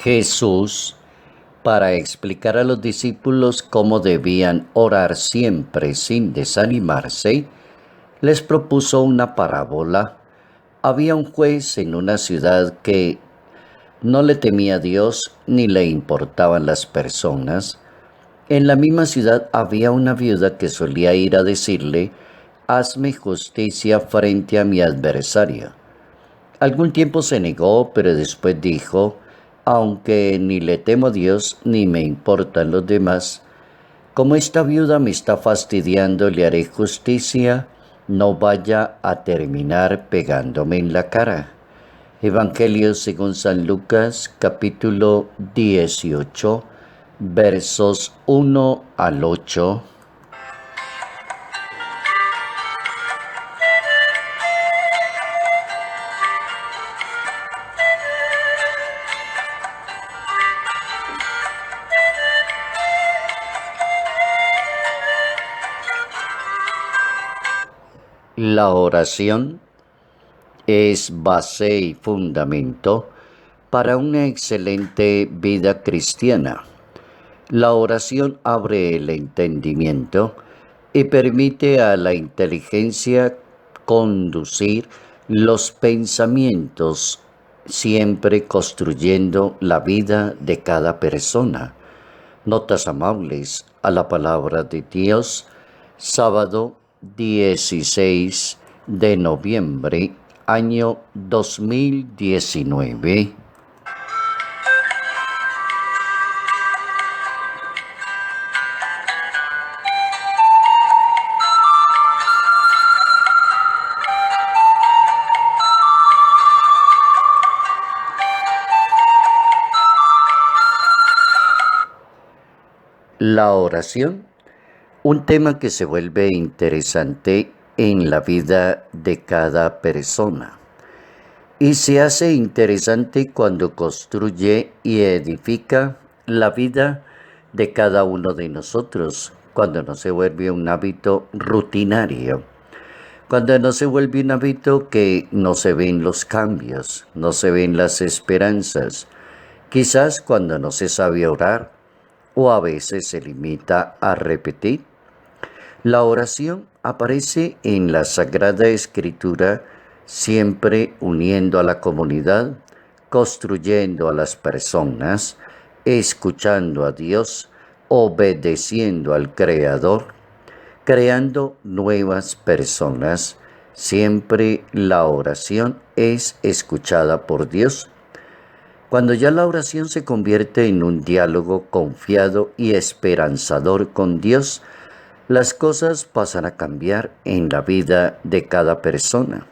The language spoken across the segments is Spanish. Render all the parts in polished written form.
Jesús, para explicar a los discípulos cómo debían orar siempre sin desanimarse, les propuso una parábola. Había un juez en una ciudad que no le temía a Dios ni le importaban las personas. En la misma ciudad había una viuda que solía ir a decirle: «Hazme justicia frente a mi adversario». Algún tiempo se negó, pero después dijo: «Aunque ni le temo a Dios ni me importan los demás, como esta viuda me está fastidiando, le haré justicia, no vaya a terminar pegándome en la cara». Evangelio según San Lucas, capítulo 18, versos 1 al 8. La oración es base y fundamento para una excelente vida cristiana. La oración abre el entendimiento y permite a la inteligencia conducir los pensamientos, siempre construyendo la vida de cada persona. Notas amables a la palabra de Dios, sábado 16 de noviembre, año 2019. La oración, un tema que se vuelve interesante en la vida de cada persona. Y se hace interesante cuando construye y edifica la vida de cada uno de nosotros, cuando no se vuelve un hábito rutinario, cuando no se vuelve un hábito que no se ven los cambios, no se ven las esperanzas, quizás cuando no se sabe orar o a veces se limita a repetir. La oración aparece en la Sagrada Escritura, siempre uniendo a la comunidad, construyendo a las personas, escuchando a Dios, obedeciendo al Creador, creando nuevas personas. Siempre la oración es escuchada por Dios. Cuando ya la oración se convierte en un diálogo confiado y esperanzador con Dios, las cosas pasan a cambiar en la vida de cada persona.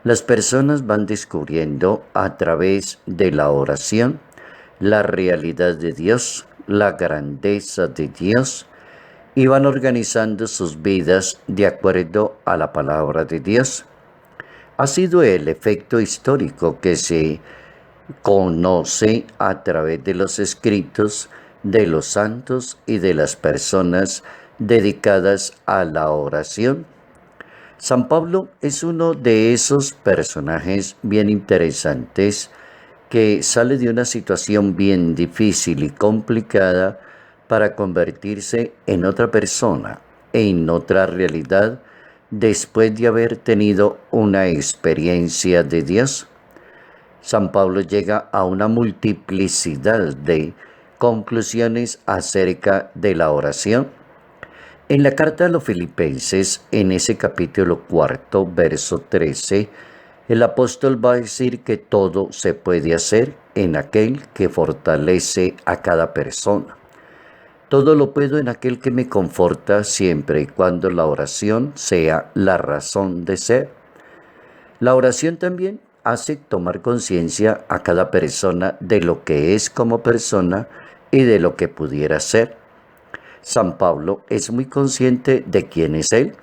Las personas van descubriendo a través de la oración la realidad de Dios, la grandeza de Dios, y van organizando sus vidas de acuerdo a la palabra de Dios. Ha sido el efecto histórico que se conoce a través de los escritos de los santos y de las personas dedicadas a la oración. San Pablo es uno de esos personajes bien interesantes que sale de una situación bien difícil y complicada para convertirse en otra persona, en otra realidad, después de haber tenido una experiencia de Dios. San Pablo llega a una multiplicidad de conclusiones acerca de la oración. En la carta a los Filipenses, en ese capítulo 4, verso 13, el apóstol va a decir que todo se puede hacer en aquel que fortalece a cada persona. Todo lo puedo en aquel que me conforta, siempre y cuando la oración sea la razón de ser. La oración también hace tomar conciencia a cada persona de lo que es como persona y de lo que pudiera ser. San Pablo es muy consciente de quién es él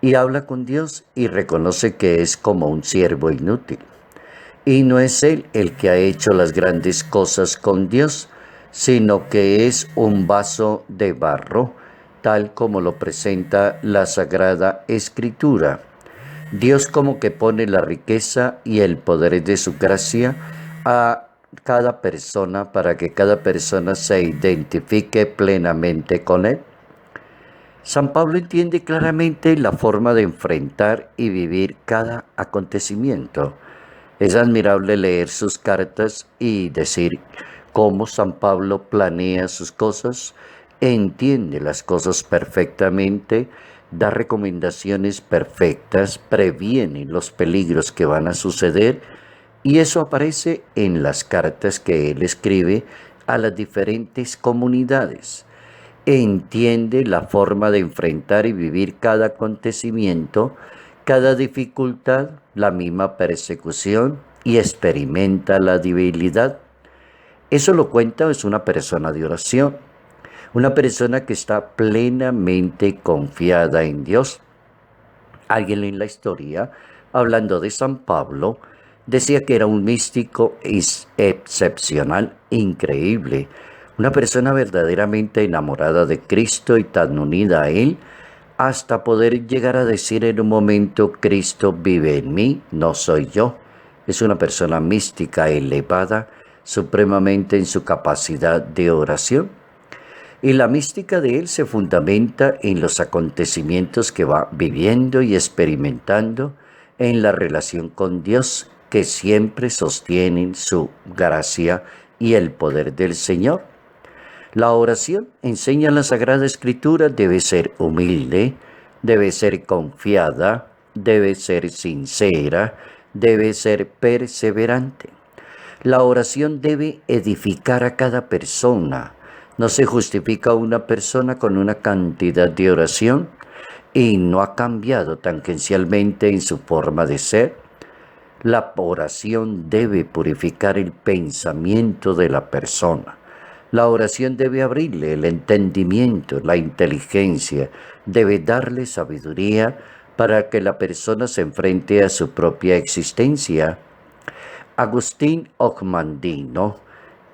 y habla con Dios y reconoce que es como un siervo inútil. Y no es él el que ha hecho las grandes cosas con Dios, sino que es un vaso de barro, tal como lo presenta la Sagrada Escritura. Dios como que pone la riqueza y el poder de su gracia a cada persona para que cada persona se identifique plenamente con él. San Pablo entiende claramente la forma de enfrentar y vivir cada acontecimiento. Es admirable leer sus cartas y decir cómo San Pablo planea sus cosas, entiende las cosas perfectamente, da recomendaciones perfectas, previene los peligros que van a suceder, y eso aparece en las cartas que él escribe a las diferentes comunidades. Entiende la forma de enfrentar y vivir cada acontecimiento, cada dificultad, la misma persecución, y experimenta la debilidad. Eso lo cuenta es una persona de oración, una persona que está plenamente confiada en Dios. Alguien en la historia, hablando de San Pablo, decía que era un místico excepcional, increíble, una persona verdaderamente enamorada de Cristo y tan unida a Él, hasta poder llegar a decir en un momento: Cristo vive en mí, no soy yo. Es una persona mística, elevada, supremamente en su capacidad de oración. Y la mística de él se fundamenta en los acontecimientos que va viviendo y experimentando, en la relación con Dios, que siempre sostienen su gracia y el poder del Señor. La oración, enseña la Sagrada Escritura, debe ser humilde, debe ser confiada, debe ser sincera, debe ser perseverante. La oración debe edificar a cada persona. No se justifica una persona con una cantidad de oración y no ha cambiado tangencialmente en su forma de ser. La oración debe purificar el pensamiento de la persona. La oración debe abrirle el entendimiento, la inteligencia, debe darle sabiduría para que la persona se enfrente a su propia existencia. Agustín Ogmandino,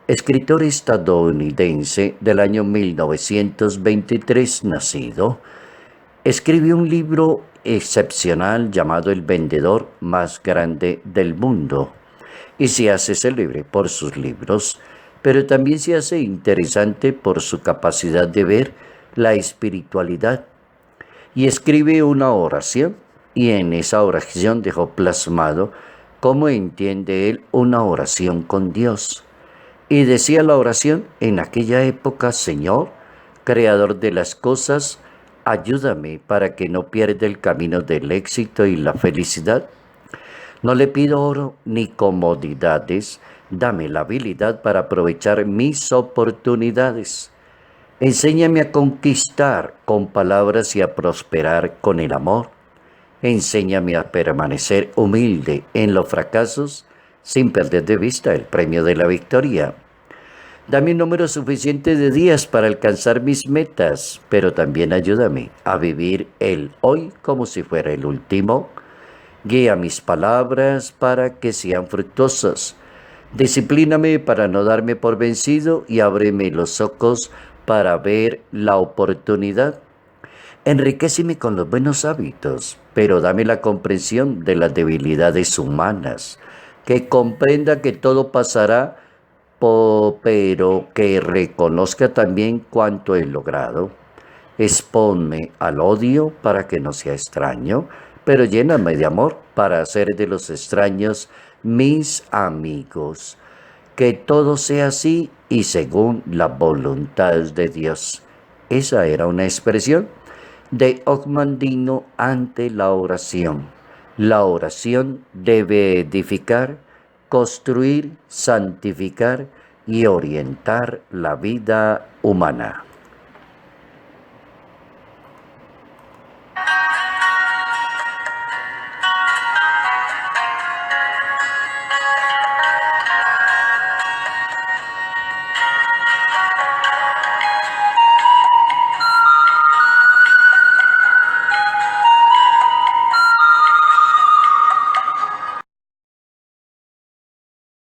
escritor estadounidense del año 1923 nacido, escribe un libro excepcional llamado El vendedor más grande del mundo, y se hace célebre por sus libros, pero también se hace interesante por su capacidad de ver la espiritualidad, y escribe una oración, y en esa oración dejó plasmado cómo entiende él una oración con Dios. Y decía la oración en aquella época: Señor, Creador de las cosas, ayúdame para que no pierda el camino del éxito y la felicidad. No le pido oro ni comodidades, dame la habilidad para aprovechar mis oportunidades. Enséñame a conquistar con palabras y a prosperar con el amor. Enséñame a permanecer humilde en los fracasos sin perder de vista el premio de la victoria. Dame un número suficiente de días para alcanzar mis metas, pero también ayúdame a vivir el hoy como si fuera el último. Guía mis palabras para que sean fructuosas. Disciplíname para no darme por vencido y ábreme los ojos para ver la oportunidad. Enriquéceme con los buenos hábitos, pero dame la comprensión de las debilidades humanas, que comprenda que todo pasará, pero que reconozca también cuánto he logrado. Exponme al odio para que no sea extraño, pero lléname de amor para hacer de los extraños mis amigos. Que todo sea así y según la voluntad de Dios. Esa era una expresión de Ogmandino ante la oración. La oración debe edificar, construir, santificar y orientar la vida humana.